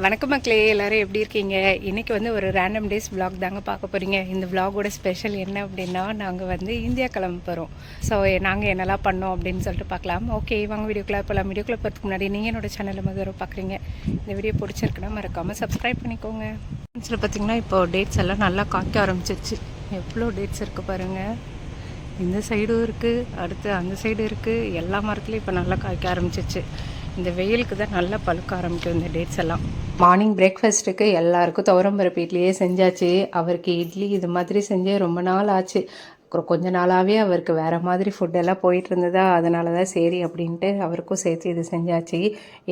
வணக்கம் மக்களே, எல்லோரும் எப்படி இருக்கீங்க? இன்றைக்கி வந்து ஒரு ரேண்டம் டேஸ் vlog தாங்க பார்க்க போகிறீங்க. இந்த vlogோட ஸ்பெஷல் என்ன அப்படின்னா, நாங்கள் வந்து இந்தியா கிளம்ப போகிறோம். ஸோ நாங்கள் என்னெல்லாம் பண்ணோம் அப்படின்னு சொல்லிட்டு பார்க்கலாம். ஓகே, வாங்க வீடியோக்குள்ளே போகலாம். வீடியோக்குள்ளே போகிறதுக்கு முன்னாடி நீங்கள் என்னோடய சேனலில் முதல்ல பார்க்குறீங்க. இந்த வீடியோ பிடிச்சிருக்குன்னா மறக்காமல் சப்ஸ்கிரைப் பண்ணிக்கோங்க. இதில் பார்த்திங்கன்னா இப்போ டேட்ஸ் எல்லாம் நல்லா காய்க்க ஆரம்பிச்சிச்சு. எவ்வளோ டேட்ஸ் இருக்குது பாருங்கள். இந்த சைடும் இருக்குது, அடுத்து அந்த சைடு இருக்குது. எல்லா மரத்துலையும் இப்போ நல்லா காய்க்க ஆரம்பிச்சிச்சு. இந்த வெயிலுக்கு தான் நல்லா பழுக்க ஆரம்பிக்கும் இந்த டேட்ஸ் எல்லாம். மார்னிங் பிரேக்ஃபாஸ்ட்டுக்கு எல்லாருக்கும் துவரம்பருப்பு இட்லியே செஞ்சாச்சு. அவருக்கு இட்லி இது மாதிரி செஞ்சே ரொம்ப நாள் ஆச்சு. கொஞ்ச நாளாகவே அவருக்கு வேறு மாதிரி ஃபுட்டெல்லாம் போயிட்டு இருந்ததா, அதனால தான் சரி அப்படின்ட்டு அவருக்கும் சேர்த்து இது செஞ்சாச்சு.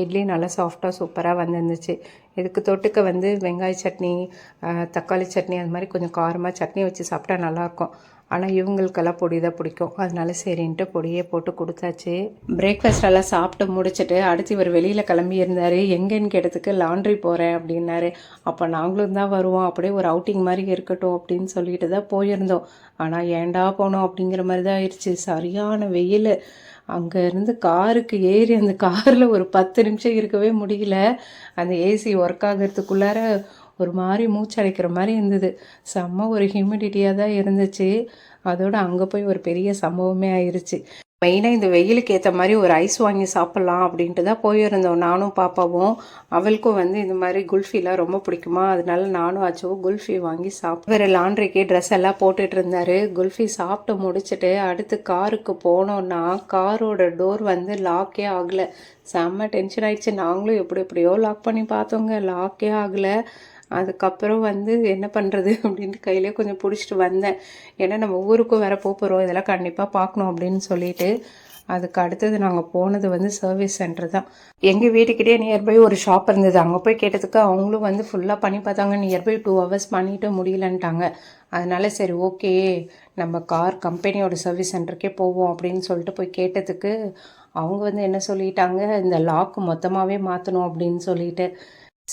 இட்லி நல்லா சாஃப்டாக சூப்பராக வந்துருந்துச்சு. இதுக்கு தொட்டுக்க வந்து வெங்காய சட்னி, தக்காளி சட்னி, அது மாதிரி கொஞ்சம் காரமாக சட்னி வச்சு சாப்பிட்டா நல்லாயிருக்கும். ஆனால் இவங்களுக்கெல்லாம் பொடி தான் பிடிக்கும், அதனால சரின்ட்டு பொடியே போட்டு கொடுத்தாச்சு. பிரேக்ஃபாஸ்டெல்லாம் சாப்பிட்டு முடிச்சுட்டு அடுத்து இவர் வெளியில் கிளம்பி இருந்தார். எங்கேன்னு கேட்டதுக்கு லாண்ட்ரி போகிறேன் அப்படின்னாரு. அப்போ நாங்களும் தான் வருவோம், அப்படியே ஒரு அவுட்டிங் மாதிரி இருக்கட்டும் அப்படின்னு சொல்லிட்டு தான் போயிருந்தோம். ஆனால் ஏண்டா போனோம் அப்படிங்கிற மாதிரி தான் ஆயிடுச்சு. சரியான வெயில். அங்கேருந்து காருக்கு ஏறி அந்த காரில் ஒரு 10 நிமிஷம் இருக்கவே முடியல. அந்த ஏசி ஒர்க் ஆகிறதுக்குள்ளார ஒரு மாதிரி மூச்சடைக்கிற மாதிரி இருந்தது. செம்ம ஒரு ஹியூமிடிட்டியாக தான் இருந்துச்சு. அதோட அங்கே போய் ஒரு பெரிய சம்பவமே ஆயிடுச்சு. மெயினாக இந்த வெயிலுக்கு ஏற்ற மாதிரி ஒரு ஐஸ் வாங்கி சாப்பிட்லாம் அப்படின்ட்டு தான் போயிருந்தோம் நானும் பாப்பாவும். அவளுக்கும் வந்து இந்த மாதிரி குல்ஃபிலாம் ரொம்ப பிடிக்குமா, அதனால நானும் ஆச்சும் குல்ஃபி வாங்கி சாப்பிட்டு வேறு லாண்ட்ரிக்கு ட்ரெஸ் எல்லாம் போட்டுட்டு இருந்தார். குல்ஃபி சாப்பிட்டு முடிச்சுட்டு அடுத்து காருக்கு போனோன்னா காரோட டோர் வந்து லாக்கே ஆகலை. செம்ம டென்ஷன் ஆயிடுச்சு. நாங்களும் எப்படியோ லாக் பண்ணி பார்த்தோங்க, லாக்கே ஆகலை. அதுக்கப்புறம் வந்து என்ன பண்ணுறது அப்படின்ட்டு கையிலே கொஞ்சம் பிடிச்சிட்டு வந்தேன். ஏன்னா நம்ம ஊருக்கும் வேற போகிறோம், இதெல்லாம் கண்டிப்பாக பார்க்கணும் அப்படின்னு சொல்லிட்டு. அதுக்கு அடுத்தது நாங்கள் போனது வந்து சர்வீஸ் சென்டர் தான். எங்கள் வீட்டுக்கிட்டே நியர்பை ஒரு ஷாப் இருந்தது. அங்கே போய் கேட்டதுக்கு அவங்களும் வந்து ஃபுல்லாக பண்ணி பார்த்தாங்க. நியர்பை 2 ஹவர்ஸ் பண்ணிவிட்டு முடியலன்ட்டாங்க. அதனால சரி ஓகே, நம்ம கார் கம்பெனியோட சர்வீஸ் சென்டருக்கே போவோம் அப்படின்னு சொல்லிட்டு போய் கேட்டதுக்கு அவங்க வந்து என்ன சொல்லிட்டாங்க, இந்த லாக்கு மொத்தமாகவே மாற்றணும் அப்படின்னு சொல்லிட்டு.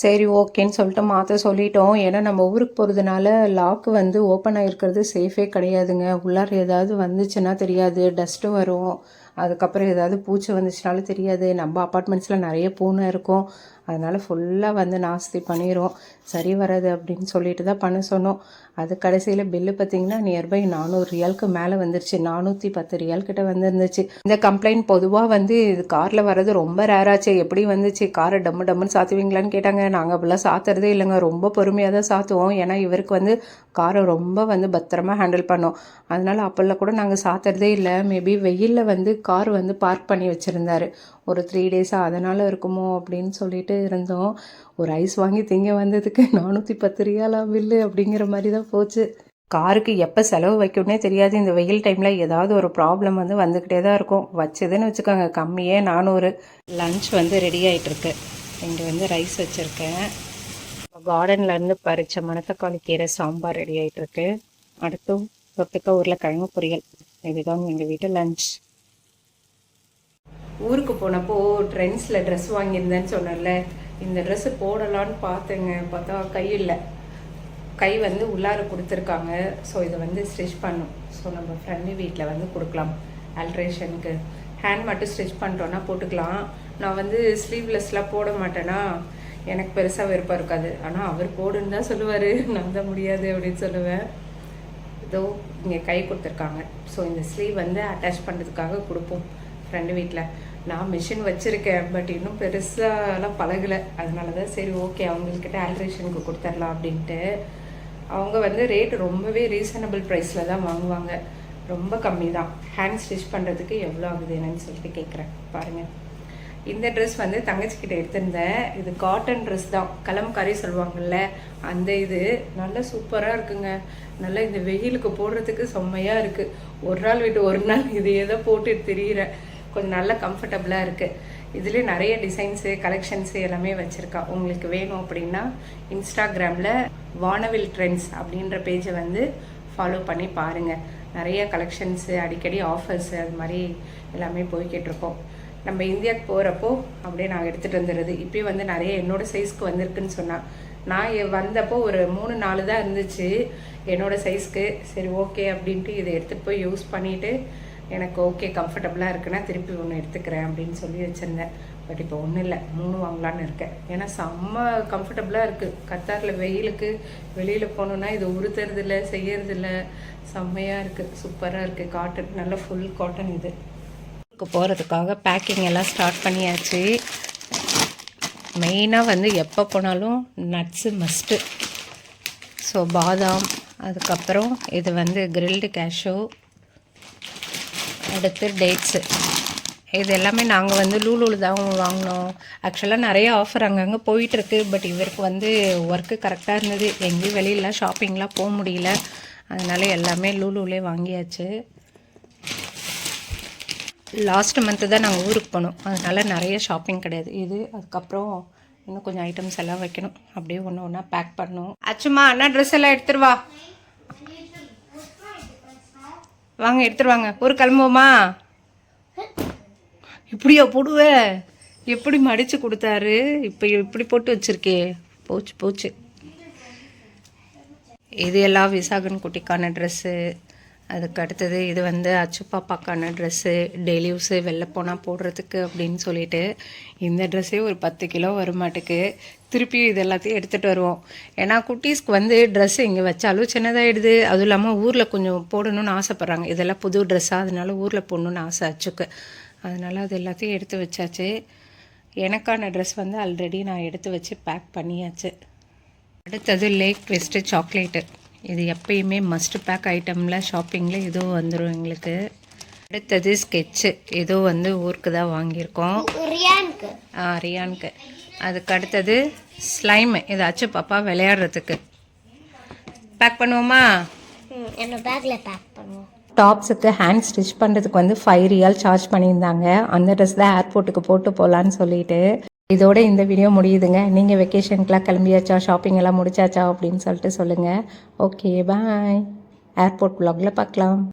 சரி ஓகேன்னு சொல்லிட்டு மாற்ற சொல்லிட்டோம். ஏன்னா நம்ம ஊருக்கு போகிறதுனால லாக்கு வந்து ஓப்பன் ஆகிருக்கிறது சேஃபே கிடையாதுங்க. உள்ளார ஏதாவது வந்துச்சுன்னா தெரியாது, டஸ்ட்டு வரும். அதுக்கப்புறம் ஏதாவது பூச்சி வந்துச்சுனாலும் தெரியாது. நம்ம அப்பார்ட்மெண்ட்ஸில் நிறைய பூனை இருக்கும், அதனால் ஃபுல்லாக வந்து நாஸ்தி பண்ணிடும். சரி வராது அப்படின்னு சொல்லிட்டு தான் பண்ண சொன்னோம். அது கடைசியில் பில்லு பார்த்திங்கன்னா நியர்பை 400 ரியாலுக்கு மேலே வந்துருச்சு. 410 ரியால் கிட்ட வந்துருந்துச்சு. இந்த கம்ப்ளைண்ட் பொதுவாக வந்து இது காரில் வர்றது ரொம்ப ரேராச்சு. எப்படி வந்துச்சு, காரை டம்முன்னு சாத்துவீங்களான்னு கேட்டாங்க. நாங்கள் அப்படிலாம் சாத்துறதே இல்லைங்க, ரொம்ப பொறுமையாக தான் சாத்துவோம். ஏன்னா இவருக்கு வந்து காரை ரொம்ப வந்து பத்திரமா ஹேண்டில் பண்ணோம். அதனால் அப்போல்லாம் கூட நாங்கள் சாத்துறதே இல்லை. மேபி வெயிலில் வந்து கார் வந்து பார்க் பண்ணி வச்சுருந்தாரு ஒரு 3 டேஸாக, அதனால் இருக்குமோ அப்படின்னு சொல்லிட்டு இருந்தோம். ஒரு ஐஸ் வாங்கி திங்க வந்ததுக்கு 410 ரியாலா பில்லு அப்படிங்கிற மாதிரி தான் போச்சு. காருக்கு எப்போ செலவு வைக்கணுன்னே தெரியாது. இந்த வெயில் டைமில் ஏதாவது ஒரு ப்ராப்ளம் வந்து வந்துக்கிட்டே தான் இருக்கும். வச்சதுன்னு வச்சுக்கோங்க, கம்மியே 400. லன்ச் வந்து ரெடி ஆகிட்டுருக்கு. இங்கே வந்து ரைஸ் வச்சுருக்கேன். கார்டன்லேருந்து பறித்த மணத்தக்காளி கீரை சாம்பார் ரெடி ஆகிட்டுருக்கு. அடுத்து தொட்டுக்க உருளைக்கிழங்கு பொரியல். இதுதான் எங்கள் வீட்டு லன்ச். ஊருக்கு போனப்போ ட்ரெண்ட்ஸில் ட்ரெஸ் வாங்கியிருந்தேன்னு சொன்னேன்ல, இந்த ட்ரெஸ்ஸு போடலான்னு பார்த்தேங்க. பார்த்தா கை இல்லை, கை வந்து உள்ளார கொடுத்துருக்காங்க. ஸோ இதை வந்து ஸ்டிச் பண்ணும். ஸோ நம்ம ஃப்ரெண்டு வீட்டில் வந்து கொடுக்கலாம் ஆல்ட்ரேஷனுக்கு. ஹேண்ட் மட்டும் ஸ்டிச் பண்ணுறோன்னா போட்டுக்கலாம். நான் வந்து ஸ்லீவ்லெஸ்லாம் போட மாட்டேன்னா எனக்கு பெருசாக விருப்பம் இருக்காது. ஆனால் அவர் போடுன்னு தான் சொல்லுவார், நான் தான் முடியாது அப்படின்னு சொல்லுவேன். இதோ இங்கே கை கொடுத்துருக்காங்க. ஸோ இந்த ஸ்லீவ் வந்து அட்டாச் பண்ணுறதுக்காக கொடுப்போம் ஃப்ரெண்டு வீட்டில். நான் மிஷின் வச்சுருக்கேன், பட் இன்னும் பெருசாலாம் பழகலை. அதனால தான் சரி ஓகே அவங்கக்கிட்ட ஆல்ட்ரேஷனுக்கு கொடுத்துடலாம் அப்படின்ட்டு. அவங்க வந்து ரேட்டு ரொம்பவே ரீசனபிள் ப்ரைஸில் தான் வாங்குவாங்க, ரொம்ப கம்மி தான். ஹேண்ட் ஸ்டிச் பண்ணுறதுக்கு எவ்வளோ ஆகுது என்னன்னு சொல்லிட்டு கேட்குறேன் பாருங்கள். இந்த ட்ரெஸ் வந்து தங்கச்சிக்கிட்ட எடுத்திருந்தேன். இது காட்டன் ட்ரெஸ் தான், கலம்காரி சொல்லுவாங்கள்ல அந்த இது. நல்லா சூப்பராக இருக்குங்க. நல்லா இந்த வெயிலுக்கு போடுறதுக்கு செம்மையாக இருக்குது. ஒரு நாள் விட்டு ஒரு நாள் இதையே தான் போட்டு திரியிறேன். கொஞ்சம் நல்லா கம்ஃபர்டபுளாக இருக்குது. இதில் நிறைய டிசைன்ஸு கலெக்ஷன்ஸு எல்லாமே வச்சுருக்கா. உங்களுக்கு வேணும் அப்படின்னா இன்ஸ்டாகிராமில் வானவில் ட்ரெண்ட்ஸ் அப்படின்ற பேஜை வந்து ஃபாலோ பண்ணி பாருங்கள். நிறைய கலெக்ஷன்ஸு, அடிக்கடி ஆஃபர்ஸு, அது மாதிரி எல்லாமே போய்கிட்ருக்கோம். நம்ம இந்தியாவுக்கு போகிறப்போ அப்படியே நான் எடுத்துகிட்டு வந்துடுறது. இப்போயும் வந்து நிறைய என்னோடய சைஸ்க்கு வந்திருக்குன்னு சொன்னான். நான் வந்தப்போ ஒரு 3-4 தான் இருந்துச்சு என்னோடய சைஸ்க்கு. சரி ஓகே அப்படின்ட்டு இதை எடுத்துகிட்டு போய் யூஸ் பண்ணிவிட்டு எனக்கு ஓகே கம்ஃபர்டபுளாக இருக்குன்னா திருப்பி ஒன்று எடுத்துக்கிறேன் அப்படின்னு சொல்லி வச்சுருந்தேன். பட் இப்போ ஒன்றும் இல்லை, 3 வாங்கலான்னு இருக்கேன். ஏன்னா செம்ம கம்ஃபர்டபுளாக இருக்குது. கத்தாரில் வெயிலுக்கு வெளியில் போகணுன்னா இது உறுத்துறதில்ல, செய்யறதில்ல, செம்மையாக இருக்குது, சூப்பராக இருக்குது. காட்டன், நல்ல ஃபுல் காட்டன். இது போகிறதுக்காக பேக்கிங் எல்லாம் ஸ்டார்ட் பண்ணியாச்சு. மெயினாக வந்து எப்போ போனாலும் நட்ஸு மஸ்ட்டு. ஸோ பாதாம், அதுக்கப்புறம் இது வந்து கிரில்டு கேஷ்யூ, அடுத்து டேட்ஸு. இது எல்லாமே நாங்கள் வந்து லூலூவில் தான் வாங்கினோம். ஆக்சுவலாக நிறைய ஆஃபர் அங்கங்கே போயிட்டுருக்கு. பட் இவருக்கு வந்து ஒர்க்கு கரெக்டாக இருந்தது, எங்கேயும் வெளியிலாம் ஷாப்பிங்லாம் போக முடியல. அதனால எல்லாமே லூலூவிலே வாங்கியாச்சு. லாஸ்ட் மந்த்து தான் நாங்கள் ஊருக்கு போனோம், அதனால் நிறைய ஷாப்பிங் கிடையாது. இது அதுக்கப்புறம் இன்னும் கொஞ்சம் ஐட்டம்ஸ் எல்லாம் வைக்கணும். அப்படியே ஒன்று ஒன்றா பேக் பண்ணணும். அச்சுமா, அண்ணா ட்ரெஸ் எல்லாம் எடுத்துருவா. வாங்க எடுத்துருவாங்க. ஒரு கிளம்புவோமா? இப்படியா போடுவ? எப்படி மடித்து கொடுத்தாரு. இப்போ இப்படி போட்டு வச்சுருக்கே. போச்சு போச்சு. இது எல்லாம் விசாகன் குட்டிக்கான ட்ரெஸ்ஸு. அதுக்கு அடுத்தது இது வந்து அச்சு பாப்பாக்கான ட்ரெஸ்ஸு, டெய்லி யூஸு, வெளில போனால் போடுறதுக்கு அப்படின்னு சொல்லிட்டு. இந்த ட்ரெஸ்ஸே ஒரு 10 கிலோ வருமாட்டுக்கு. திருப்பியும் இது எல்லாத்தையும் எடுத்துகிட்டு வருவோம். ஏன்னா குட்டீஸ்க்கு வந்து ட்ரெஸ்ஸு இங்கே வச்சாலும் சின்னதாகிடுது. அதுவும் இல்லாமல் ஊரில் கொஞ்சம் போடணும்னு ஆசைப்பட்றாங்க. இதெல்லாம் புது ட்ரெஸ்ஸாக, அதனால ஊரில் போடணுன்னு ஆசை அச்சுக்கு. அதனால் அது எல்லாத்தையும் எடுத்து வச்சாச்சு. எனக்கான ட்ரெஸ் வந்து ஆல்ரெடி நான் எடுத்து வச்சு பேக் பண்ணியாச்சு. அடுத்தது லேக் ட்விஸ்ட்டு சாக்லேட்டு. இது எப்பயுமே மஸ்ட் பேக் ஐட்டமில் ஷாப்பிங்கில் இதுவும் வந்துடும் எங்களுக்கு. அடுத்தது ஸ்கெட்சு. இதுவும் வந்து ஊருக்கு தான் வாங்கியிருக்கோம், ரியானுக்கு. அதுக்கு அடுத்தது ஸ்லைமு. இதாச்சும் பாப்பா விளையாடுறதுக்கு. பேக் பண்ணுவோமா? என்ன பேக்கில் பேக் பண்ணுவோம். டாப்ஸுக்கு ஹேண்ட் ஸ்டிச் பண்ணுறதுக்கு வந்து 5 ரியால் சார்ஜ் பண்ணியிருந்தாங்க. அந்த ட்ரெஸ் தான் ஏர்போர்ட்டுக்கு போட்டு போகலான்னு சொல்லிட்டு. இதோட இந்த வீடியோ முடியுதுங்க. நீங்கள் வெக்கேஷனுக்குலாம் கிளம்பியாச்சா, ஷாப்பிங் எல்லாம் முடிச்சாச்சா அப்படின்னு சொல்லிட்டு சொல்லுங்கள். Okay bye. ஏர்போர்ட் vlogல பார்க்கலாம்.